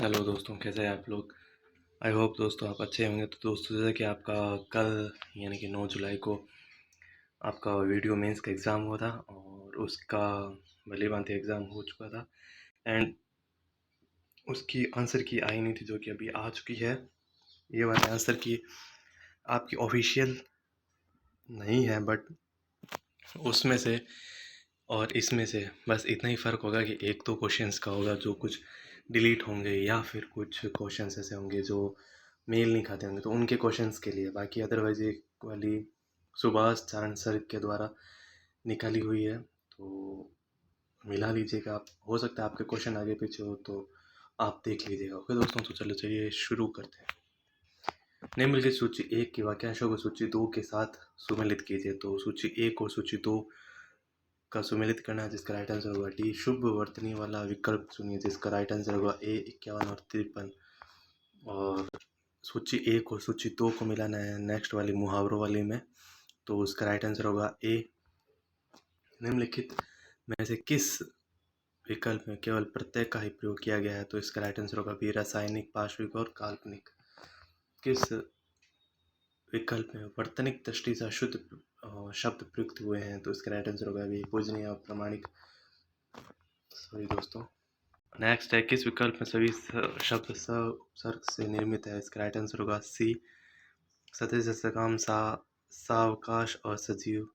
Hello दोस्तों, कैसे हैं आप लोग। आई होप दोस्तों आप अच्छे होंगे। तो दोस्तों, जैसे कि आपका कल यानी कि 9 जुलाई को आपका वीडियो मेंस का एग्ज़ाम हुआ था और उसका भली-भांति एग्ज़ाम हो चुका था एंड उसकी आंसर की आई नहीं थी, जो कि अभी आ चुकी है। ये वाले आंसर की आपकी ऑफिशियल नहीं है, बट उसमें से और इसमें से बस इतना ही फ़र्क होगा कि एक दो क्वेश्चंस का होगा जो कुछ डिलीट होंगे, या फिर कुछ क्वेश्चंस ऐसे होंगे जो मेल नहीं खाते होंगे, तो उनके क्वेश्चंस के लिए। बाकी अदरवाइज ये वाली सुभाष चारण सर के द्वारा निकाली हुई है, तो मिला लीजिएगा आप। हो सकता है आपके क्वेश्चन आगे पीछे हो तो आप देख लीजिएगा। ओके दोस्तों, तो चलो चलिए शुरू करते हैं। निम्नलिखित सूची एक की वाक्यांशों को सूची दो के साथ सुमेलित कीजिए। तो सूची एक और सूची दो का सुमेलित करना है, जिसका राइट आंसर होगा डी। शुभ वर्तनी वाला विकल्प चुनिए, जिसका राइट आंसर होगा ए 51 और 53। और सूची एक और सूची दो को मिलाना है नेक्स्ट वाली मुहावरों वाली में, तो उसका राइट आंसर होगा ए। निम्नलिखित में से किस विकल्प में केवल प्रत्यय का ही प्रयोग किया गया है, तो इसका राइट आंसर होगा बी। रासायनिक, पार्श्विक और काल्पनिक। किस विकल्प में वर्तनिक दृष्टि से अशुद्ध शब्द प्रयुक्त हुए हैं, तो इसका राइट आंसर होगा बी। पूजनीय और प्रमाणिक। सॉरी दोस्तों। नेक्स्ट है, किस विकल्प में सभी शब्द स उपसर्ग से निर्मित है, इसका राइट आंसर होगा सी। सतह सकाम, सावकाश और सजीव।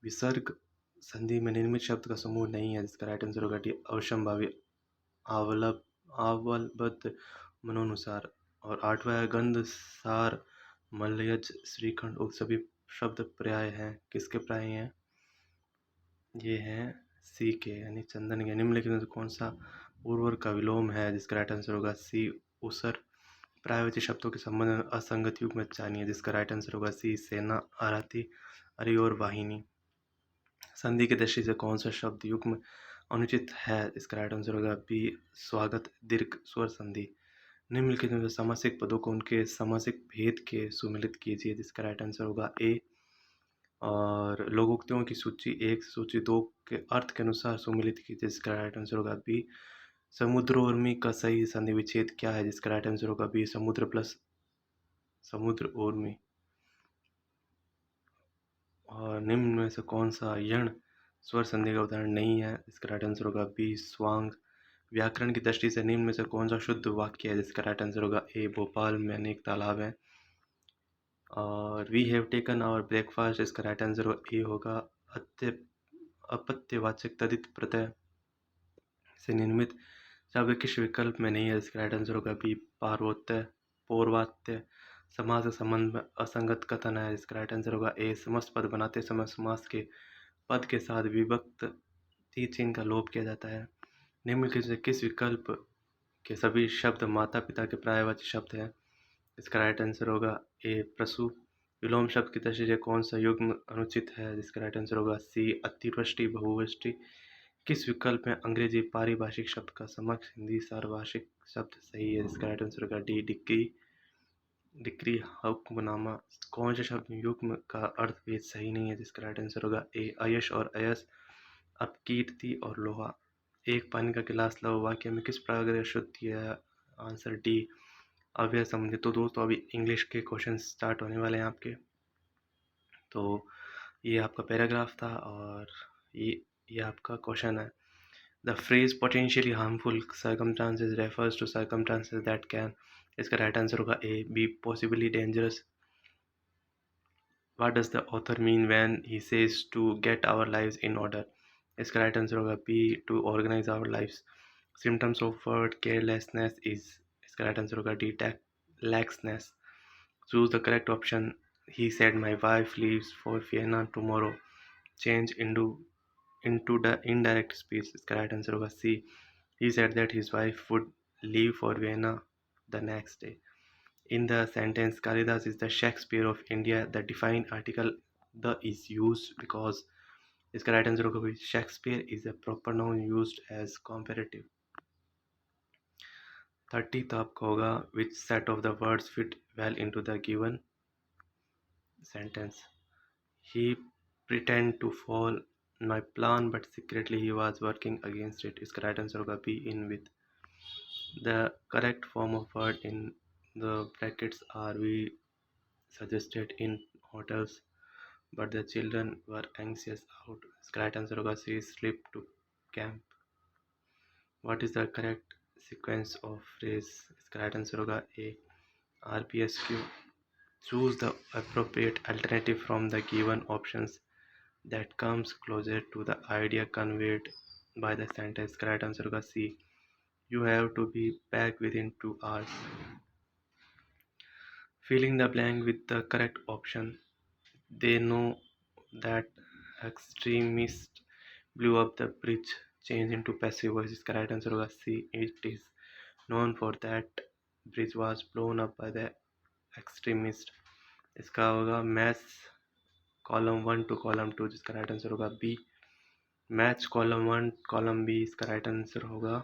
विसर्ग संधि में निर्मित शब्द का समूह नहीं है, जिसका राइट आंसर होगा डी। अवश्यंभावी, आवलबद्ध, मनोनुसार। और आठवां है, गंध, सार, मलयज, श्रीखंड उक्त सभी शब्द पर्याय हैं। किसके पर्याय हैं? ये हैं सी के, यानी चंदन के। निम्नलिखित में से कौन सा उर्वर का विलोम है, जिसका राइट आंसर होगा सी। उसर। पर्यायवाची शब्दों के संबंध में असंगत युग्म चाहिए, जिसका राइट आंसर होगा सी। सेना, आरती, अरि और वाहिनी। संधि की दृष्टि से कौन सा शब्द युग्म अनुचित है, इसका राइट आंसर होगा बी। स्वागत, दीर्घ स्वर संधि। निम्नलिखित में से समासिक पदों को उनके समासिक भेद के सुमेलित कीजिए, जिसका राइट आंसर होगा ए। और लोकोक्तियों की सूची एक से सूची दो के अर्थ के अनुसार सुमेलित कीजिए, जिसका राइट आंसर होगा बी। समुद्रोर्मी का सही संधि विच्छेद क्या है, जिसका राइट आंसर होगा बी। समुद्र प्लस समुद्र उर्मी। और निम्न में से कौन सा यण स्वर संधि का उदाहरण नहीं है, इसका राइट आंसर होगा बी। स्वांग। व्याकरण की दृष्टि से निम्न में से कौन सा शुद्ध वाक्य है, जिसका राइट आंसर होगा ए। भोपाल में अनेक तालाब हैं। और we have taken our breakfast, इसका राइट आंसर ए होगा। अपत्यवाचक तदित प्रत्यय से निर्मित शब्द किस विकल्प में नहीं है, इसका राइट आंसर होगा बी। पार्वत्य, पौर्वात्य। समास के संबंध में असंगत कथन है, इसका राइट आंसर होगा ए। समस्त पद बनाते समय समास के पद के साथ विभक्त ती चिन्ह का लोप किया जाता है। निम्नलिखित से किस विकल्प के सभी शब्द माता पिता के पर्यायवाची शब्द हैं, इसका राइट आंसर होगा ए। प्रसु। विलोम शब्द की दृष्टि से कौन सा युग्म अनुचित है, जिसका राइट आंसर होगा सी। अतिवृष्टि, बहुवृष्टि। किस विकल्प में अंग्रेजी पारिभाषिक शब्द का समक्ष हिंदी सार्वभाषिक शब्द सही है, जिसका राइट आंसर होगा डी। डिग्री, डिक्री, हुक्मनामा। कौन से शब्द युग्म का अर्थ भेद सही नहीं है, जिसका राइट आंसर होगा ए। अयश और अयस। अपकीर्ति और लोहा। एक पानी का गिलास लो वाक्य में किस प्रकार शुद्ध है, आंसर डी। अव्यय संबंधी। तो दोस्तों, अभी इंग्लिश के क्वेश्चन स्टार्ट होने वाले हैं आपके। तो ये आपका पैराग्राफ था और ये आपका क्वेश्चन है। The phrase potentially harmful circumstances refers to circumstances that can, इसका राइट आंसर होगा A. B possibly dangerous. What does the author mean when he says to get our lives in order, इसका right answer होगा B. To organise our lives. Symptoms of word carelessness is, इसका right answer होगा D. Laxness. Choose the correct option. He said my wife leaves for Vienna tomorrow. Change into the indirect speech, इसका right answer होगा C. He said that his wife would leave for Vienna the next day. In the sentence Kalidas is the Shakespeare of India, the defined article the is used because, इसका right answer होगा Shakespeare is a proper noun used as comparative. 30th आपका होगा which set of the words fit well into the given sentence. He pretended to follow my plan but secretly he was working against it, इसका right answer होगा B. In with. The correct form of word in the brackets are we suggested in hotels, but the children were anxious out. इसका right answer होगा C. Sleep to camp. What is the correct sequence of phrase? इसका right answer होगा A. RPSQ. Choose the appropriate alternative from the given options that comes closer to the idea conveyed by the sentence. इसका right answer होगा C. You have to be back within 2 hours. Filling the blank with the correct option. They know that extremists blew up the bridge. Change into passive voice. इसका right answer होगा C. It is known for that bridge was blown up by the extremist. इसका होगा match column 1 to column 2, जिसका right answer होगा B. Match column 1 column B, इसका right answer होगा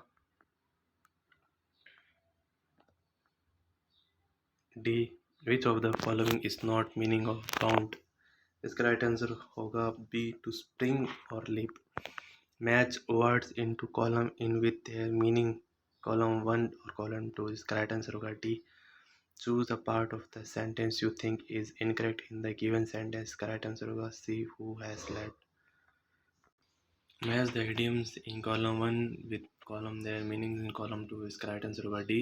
D. Which of the following is not meaning of count. इसका right answer होगा B. To spring और leap. Match words into column in with their meaning column 1 और column 2, इसका right answer होगा D. Choose the part of the sentence you think is incorrect in the given sentence. Correct answer होगा C. Who has led. Match the idioms in column 1 with column their meanings in column 2. इसका right answer होगा D.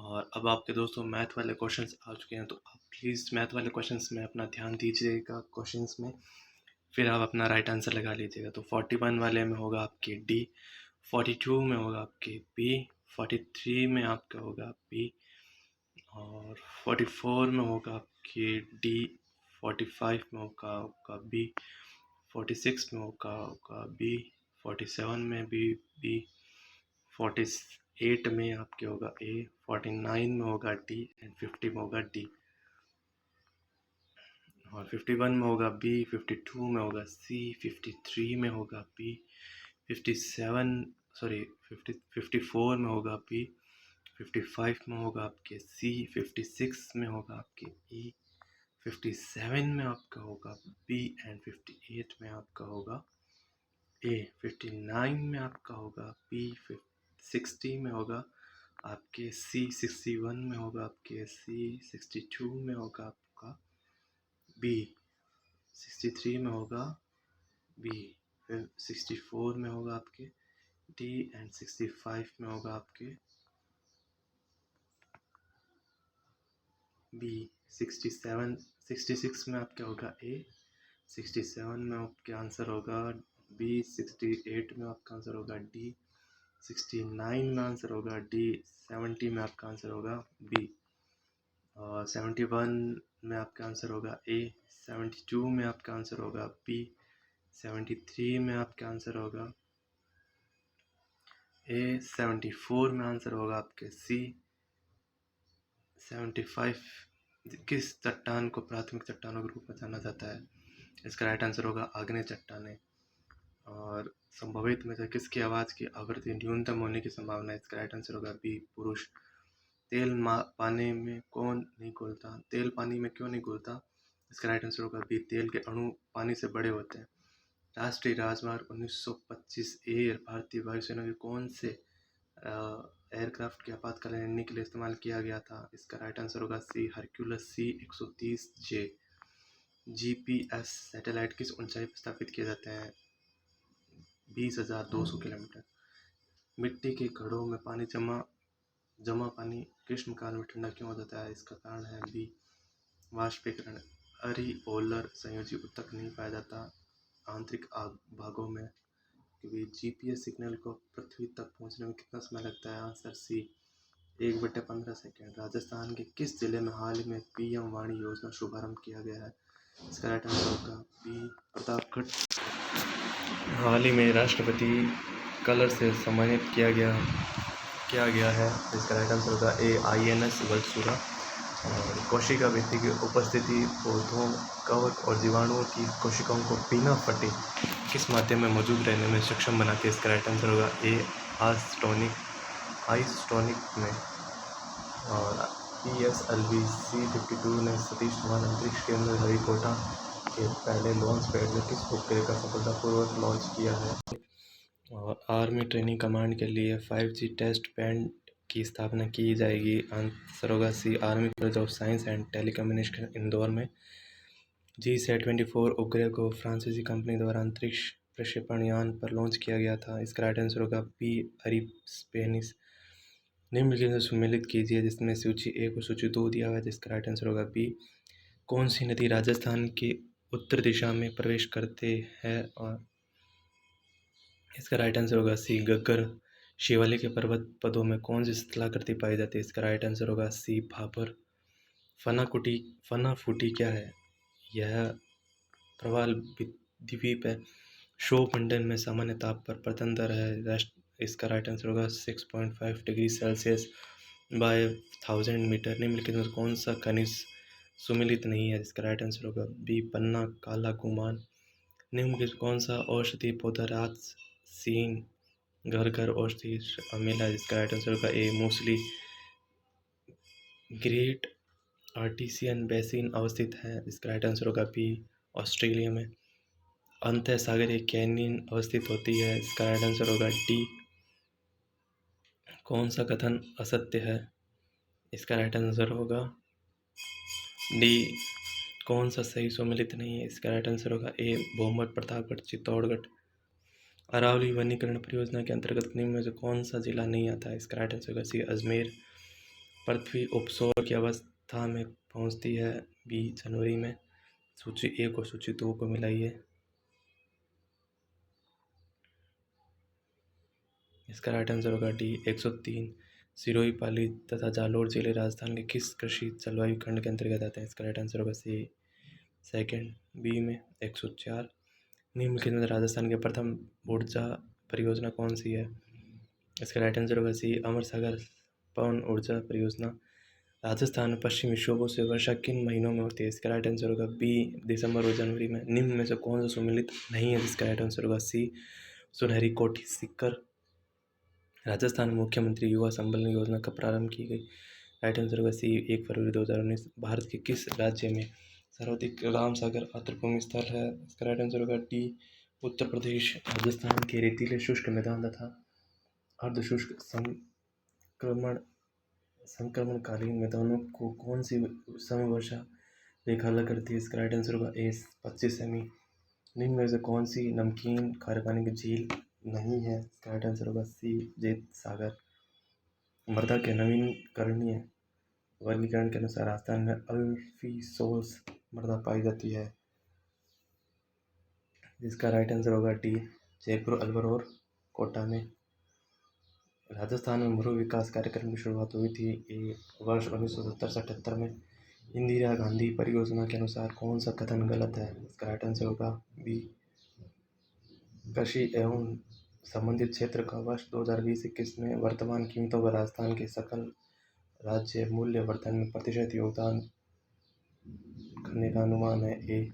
और अब आपके दोस्तों math वाले questions आ चुके हैं, तो आप प्लीज़ मैथ वाले क्वेश्चंस में अपना ध्यान दीजिएगा क्वेश्चंस में, फिर आप अपना राइट आंसर लगा लीजिएगा. तो 41 वाले में होगा आपके D, 42 में होगा आपके B, 43 में आपका होगा B, और 44 में होगा आपकी डी, 45 में होगा आपका बी, 46 में होगा बी, 47 में भी बी, 48 में आपके होगा ए, 49 में होगा डी एंड 50 में होगा डी, और 51 में होगा बी, 52 में होगा सी, 53 में होगा बी, 54 में होगा बी, 55 में होगा आपके सी, 56 में होगा आपके ई, 57 में आपका होगा बी एंड 58 में आपका होगा ए, 59 में आपका होगा बी, 60 में होगा आपके सी, 61 में होगा आपके सी, 62 में होगा आपका बी, 63 में होगा बी, 64 में होगा आपके डी एंड 65 में होगा आपके बी, 66 में आपका होगा ए, 67 में आपके आंसर होगा बी, 68 में आपका आंसर होगा डी, 69 में आंसर होगा डी, 70 में आपका आंसर होगा बी, और 71 में आपका आंसर होगा ए, 72 में आपका आंसर होगा बी, 73 में आपका आंसर होगा ए, 74 में आंसर होगा आपके सी, 75 किस चट्टान को प्राथमिक चट्टानों के रूप में जाना जाता है. इसका राइट आंसर होगा आग्नेय चट्टानें. और संभवित में से किसकी आवाज़ की आवृत्ति न्यूनतम होने की संभावना है. इसका राइट आंसर होगा बी, पुरुष. तेल पानी में कौन नहीं घुलता. तेल पानी में क्यों नहीं घुलता. इसका राइट आंसर होगा बी, तेल के अणु पानी से बड़े होते हैं. राष्ट्रीय राजमार्ग 1925 एयर भारतीय वायुसेना के कौन से एयरक्राफ्ट के आपातकालीन लैंडिंग के लिए इस्तेमाल किया गया था. इसका राइट आंसर होगा सी, हरक्यूलस C-130J. GPS सैटेलाइट किस ऊंचाई पर स्थापित किए जाते हैं. 20,200 किलोमीटर. मिट्टी के घड़ों में पानी जमा पानी ग्रीष्मकाल में ठंडा क्यों हो जाता है. इसका कारण है बी, वाष्पीकरण. अरिओलर संयोजी ऊतक नहीं पाया जाता आंतरिक भागों में. GPS सिग्नल को पृथ्वी तक पहुंचने में कितना समय लगता है. Answer C, 1/15 second. राजस्थान के किस जिले में हाल ही में PM वाणी योजना शुभारंभ किया गया है. इसका राइट आंसर होगा बी, प्रतापगढ़. हाल ही में राष्ट्रपति कलर से सम्मानित किया गया है. इसका राइट आंसर होगा ए, INS वल्सुरा. और कोशिका भित्ति की उपस्थिति पौधों, कवक और जीवाणुओं की कोशिकाओं को बिना फटे किस माध्यम में मौजूद रहने में सक्षम बनाती है. इसका राइट आंसर होगा ए, आइसोटोनिक में. और PSLV C-52 ने सतीश धवन अंतरिक्ष केंद्र श्रीहरिकोटा के पहले लॉन्च पैड में किस उपग्रह का सफलतापूर्वक लॉन्च किया है. और आर्मी ट्रेनिंग कमांड के लिए 5G टेस्ट बैंड की स्थापना की जाएगी। आंसर होगा C, army college of science and telecommunication Indore में। GSAT-24 उपग्रह को फ्रांसीसी कंपनी द्वारा अंतरिक्ष प्रक्षेपण यान पर लॉन्च किया गया था। इसका राइट आंसर होगा बी, एरिस्पेनिस। निम्नलिखित में सम्मिलित कीजिए जिसमें सूची 1 और सूची 2 दिया हुआ है, जिसका राइट आंसर होगा बी। कौन सी नदी राजस्थान की उत्तर दिशा में प्रवेश करते हैं, और इसका राइट आंसर होगा सी, घग्गर। शिवालिक के पर्वत पदों में कौन सी स्थलाकृति पाई जाती है, इसका राइट आंसर होगा सी, भाबर। फनाफूटी क्या है? यह प्रवाल द्वीप है। क्षोभ मंडल में सामान्य ताप पर प्रतन दर है। इसका राइट आंसर होगा 6.5 डिग्री सेल्सियस बाय 1000 मीटर। निम्नलिखित में कौन सा खनिज सुमेलित नहीं है, इसका राइट आंसर होगा बी, पन्ना काला गुमान। निम्नलिखित कौन सा औषधि पौधा रात सीन घर घर औषधि अमेला, जिसका राइट आंसर होगा ए, मूसली। ग्रेट आर्टिसियन बेसिन अवस्थित है, इसका राइट आंसर होगा बी, ऑस्ट्रेलिया में। अंतः सागरीय कैनियन अवस्थित होती है, इसका राइट आंसर होगा डी। कौन सा कथन असत्य है, इसका राइट आंसर होगा डी। कौन सा सही सम्मिलित नहीं है, इसका राइट आंसर होगा ए, भूमठ, प्रतापगढ़, चित्तौड़गढ़। अरावली वनीकरण परियोजना के अंतर्गत निम्न में से कौन सा जिला नहीं आता है, इसका राइट आंसर होगा सी, अजमेर। पृथ्वी उपसौर की अवस्था में पहुंचती है बी, जनवरी में। सूची 1 और सूची 2 को मिलाइए, इसका राइट आंसर होगा डी, 103। सिरोही, पाली तथा जालोर जिले राजस्थान के किस कृषि जलवायु खंड के अंतर्गत आते हैं, इसका राइट आंसर होगा सी, सेकंड। बी में 104। निम्नलिखित में राजस्थान की प्रथम ऊर्जा परियोजना कौन सी है, इसका राइट आंसर होगा सी, अमर सागर पवन ऊर्जा परियोजना। राजस्थान में पश्चिमी विक्षोभों से वर्षा किन महीनों में होती है, इसका राइट आंसर होगा बी, दिसंबर और जनवरी में। निम्न में से कौन सा सम्मिलित नहीं है, जिसका राइट आंसर होगा सी, सुनहरी कोठी सीकर। राजस्थान में मुख्यमंत्री युवा संबल योजना कब प्रारंभ की गई, राइट आंसर होगा सी, 1 फरवरी 2019। भारत के किस राज्य में सर्वाधिक रामसागर आर्द्रभूमि स्थल है, इसका राइट आंसर होगा डी, उत्तर प्रदेश। राजस्थान के रेतीले शुष्क मैदान तथा अर्धशुष्क संक्रमणकालीन मैदानों को कौन सी समवर्षा रेखा अलग करती है, इसका राइट आंसर होगा ए, 25 सेमी। निम्न में से कौन सी नमकीन खारे पानी की झील नहीं है, इसका राइट आंसर होगा सी, जेत सागर। मृदा के नवीकरणीय वर्गीकरण के अनुसार राजस्थान में अल्फीसोल्स मृदा पाई जाती है, जिसका राइट आंसर होगा डी, जयपुर, अलवर और कोटा में। राजस्थान में मरु विकास कार्यक्रम की शुरुआत हुई थी वर्ष 1970-78 में। इंदिरा गांधी परियोजना के अनुसार कौन सा कथन गलत है, इसका राइट आंसर होगा बी, कृषि एवं संबंधित क्षेत्र का वर्ष 2020-21 में वर्तमान कीमतों पर राजस्थान के सकल राज्य मूल्य वर्धन में प्रतिशत योगदान करने का अनुमान है ए,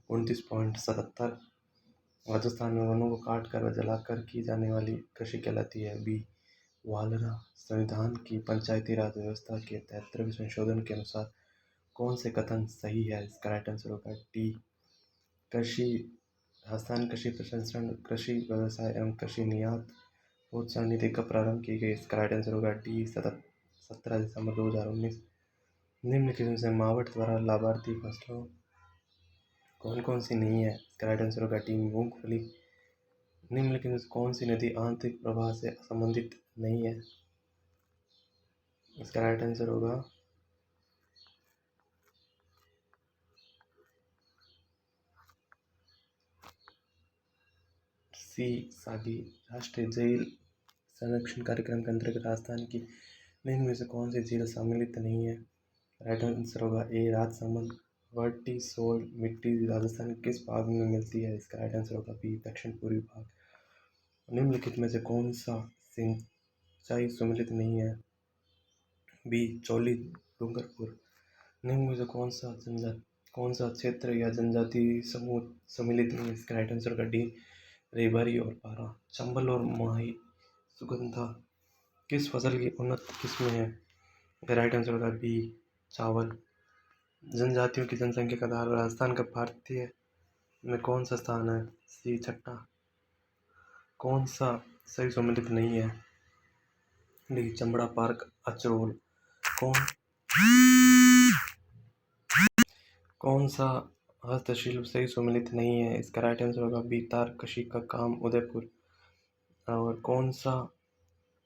29.77। राजस्थान में वनों को काट कर व जलाकर की जाने वाली कृषि कहलाती है बी, वालरा। संविधान की पंचायती राज व्यवस्था के 73वें संशोधन के अनुसार कौन से कथन सही है, इसका राइट आंसर होगा डी, कृषि राजस्थान कृषि प्रसंस्करण, कृषि व्यवसाय एवं कृषि निर्यात प्रोत्साहन नीति कब प्रारंभ की गई, इसका राइट आंसर होगा डी, 17 दिसंबर 2019। निम्नलिखित में से मावट द्वारा लाभार्थी फसलों कौन कौन सी नहीं है, इसका राइट आंसर होगा डी, मूंगफली। निम्नलिखित में से कौन सी नदी आंतरिक प्रवाह से संबंधित नहीं है, इसका राइट आंसर होगा सी, सागी। राष्ट्रीय झील संरक्षण कार्यक्रम के अंतर्गत राजस्थान की निम्न में से कौन सी झील सम्मिलित नहीं है, राइट आंसर होगा ए, राजसमंद। वर्टिसोल मिट्टी राजस्थान के किस भाग में मिलती है, इसका राइट आंसर होगा बी, दक्षिण पूर्वी भाग। निम्नलिखित में से कौन सा सिंचाई सम्मिलित नहीं है, बी, चौली डूंगरपुर। निम्न में से कौन सा क्षेत्र या जनजाति समूह सम्मिलित नहीं है, इसका राइट आंसर होगा डी, रेबारी और पारा। चंबल और माही सुगंधा किस फसल की उन्नत किस्म है, राइट आंसर होगा बी, चावल। जनजातियों की जनसंख्या का आधार राजस्थान का भारतीय में कौन सा स्थान है, सी, छठा। कौन सा सही सम्मिलित नहीं है, डी चमड़ा पार्क अचरोल। कौन कौन सा हस्तशिल्प सही सुमेलित नहीं है? इसका राइट आंसर होगा बी तारकशी का काम उदयपुर। और कौन सा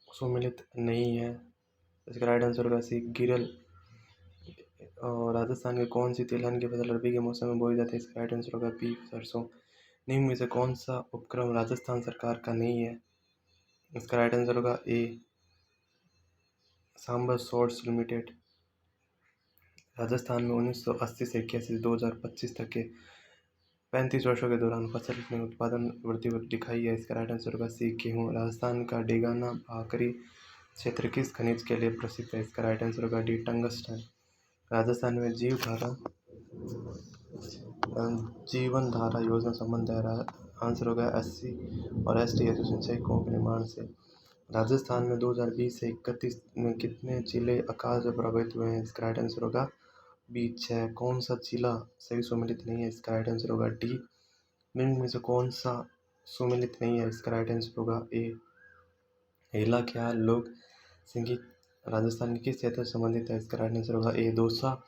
सुमेलित नहीं है? इसका राइट आंसर होगा सी गिरल। और राजस्थान की कौन सी तिलहन की फसल रबी के मौसम में बोई जाती है? इसका राइट आंसर होगा बी सरसों। निम्न में से कौन सा उपक्रम राजस्थान सरकार का नहीं है? इसका राइट आंसर होगा ए सांबर सोर्स लिमिटेड। राजस्थान में 1980 से 81 से 2025 तक के 35 वर्षों के दौरान फसल में उत्पादन वृद्धि दिखाई है। इसका राइट आंसर होगा सी गेहूँ। राजस्थान का डेगाना भाकरी क्षेत्र किस खनिज के लिए प्रसिद्ध है? इसका राइट आंसर होगा डी टंगस्टन। राजस्थान में जीवन धारा योजना संबंध है। आंसर होगा एससी और एसटी सिंचाई कुओं के निर्माण से। राजस्थान में 2020 से 31 में कितने जिले अकाल से प्रभावित हुए हैं? इसका राइट आंसर होगा बी 6। कौन सा जिला सही सुमेलित नहीं है? इसका राइट आंसर होगा डी। निम्न में से कौन सा सुमेलित नहीं है? इसका राइट आंसर होगा ए हेला ख्याल लोक संगीत राजस्थान के किस क्षेत्र से संबंधित है? इसका राइट आंसर होगा ए दौसा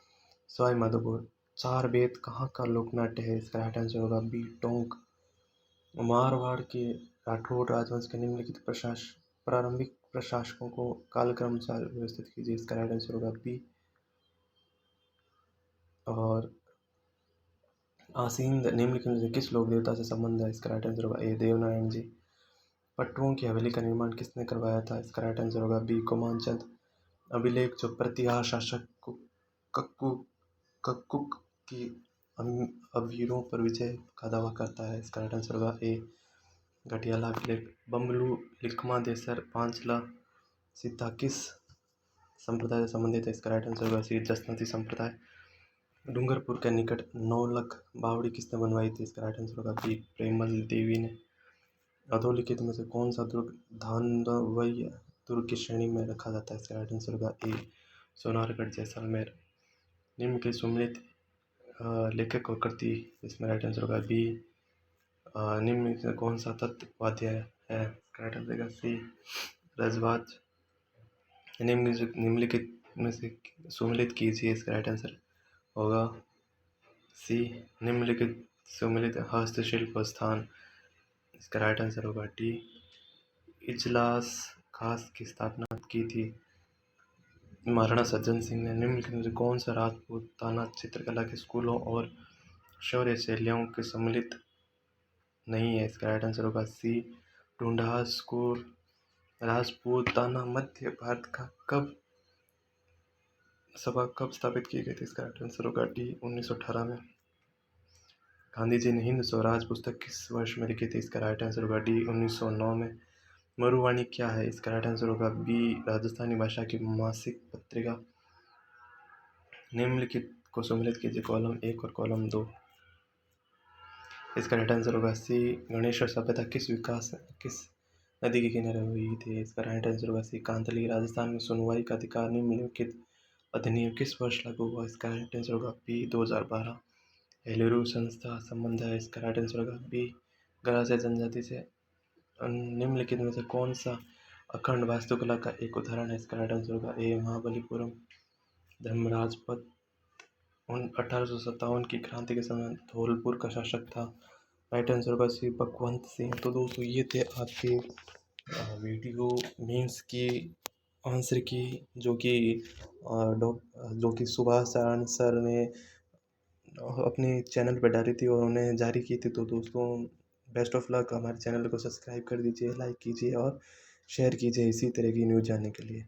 सवाई माधोपुर। चार बेत कहाँ का लोकनाट्य है? इसका राइट आंसर होगा बी टोंक। मारवाड़ के राठौड़ राजवंश के निम्नलिखित प्रारंभिक प्रशासकों को कालक्रम से व्यवस्थित कीजिए। इसका राइट आंसर होगा बी। और आसीन निम्नलिखित में से किस लोक देवता से संबंध है? इसका राइट आंसर होगा ए देवनारायण जी। पट्टुओं की हवेली का निर्माण किसने करवाया था? इसका राइट आंसर होगा बी कोमांचंद। अभिलेख जो प्रतिहार शासक कक्कुक की अवीरों पर विजय का दावा करता है? इसका राइट आंसर होगा ए घटियाला अभिलेख। बम्बलू लिखमा देसर पांचला सीता किस संप्रदाय से संबंधित है? इसका राइट आंसर होगा सी जसनती संप्रदाय। डूंगरपुर के निकट नौलख बावड़ी किसने बनवाई थी? इसका राइट आंसर होगा बी प्रेमल देवी ने। अधोलिखित में से कौन सा दुर्ग धांधवई दुर्ग की श्रेणी में रखा जाता है? इसका राइट आंसर होगा ए सोनारगढ़ जैसलमेर। निम्न के सुमेलित लेखक और कृति, इसमें राइट आंसर होगा बी। निम्न से कौन सा तत्ववाद्य है? राइट आंसर होगा सी रजवाज। निम्नलिखित में से सुमेलित कीजिए। इसका राइट आंसर होगा सी निम्नलिखित सुमेलित हस्तशिल्प स्थान। इसका राइट आंसर होगा डी इजलास खास की स्थापना की थी महाराणा सज्जन सिंह ने। निम्नलिखित में से कौन सा राजपूताना चित्रकला के स्कूलों और शौर्य शैलियों के सम्मिलित नहीं है? इसका राइट आंसर होगा सी ढूंढा स्कूल। राजपूताना मध्य भारत का कब स्थापित की गई थी? इसका राइट आंसर होगा डी 1918 में। गांधी जी ने हिंद स्वराज पुस्तक किस वर्ष में लिखी थी? इसका राइट आंसर होगा डी 1909 में। मरुवाणी क्या है? इसका राइट आंसर होगा बी राजस्थानी भाषा की मासिक पत्रिका। निम्नलिखित को सम्मिलित कीजिए कॉलम 1 और कॉलम 2। इसका राइट आंसर होगा सी गणेश्वर सभ्यता किस नदी के किनारे हुई थी? इसका राइट आंसर होगा सी कांतली। राजस्थान में सुनवाई का अधिकार निम्नलिखित अधिनियम किस वर्ष लागू हुआ? इसका राइट आंसर होगा बी 2012। हेलेरू संस्था संबंध है? इसका राइट आंसर होगा बी गरासिया जनजाति से। निम्नलिखित में से कौन सा अखंड वास्तुकला का एक उदाहरण है? इसका राइट आंसर होगा ए महाबलीपुरम। धर्मराजपद 1857 की क्रांति के समय धौलपुर का शासक था। राइट आंसर होगा सी बखवंत सिंह। तो दोस्तों ये थे आपके वीडियो मेंस की आंसर की जो कि सुभाष चरण सर ने अपने चैनल पर डाली थी और उन्हें जारी की थी। तो दोस्तों बेस्ट ऑफ लक। हमारे चैनल को सब्सक्राइब कर दीजिए, लाइक कीजिए और शेयर कीजिए इसी तरह की न्यूज़ जानने के लिए।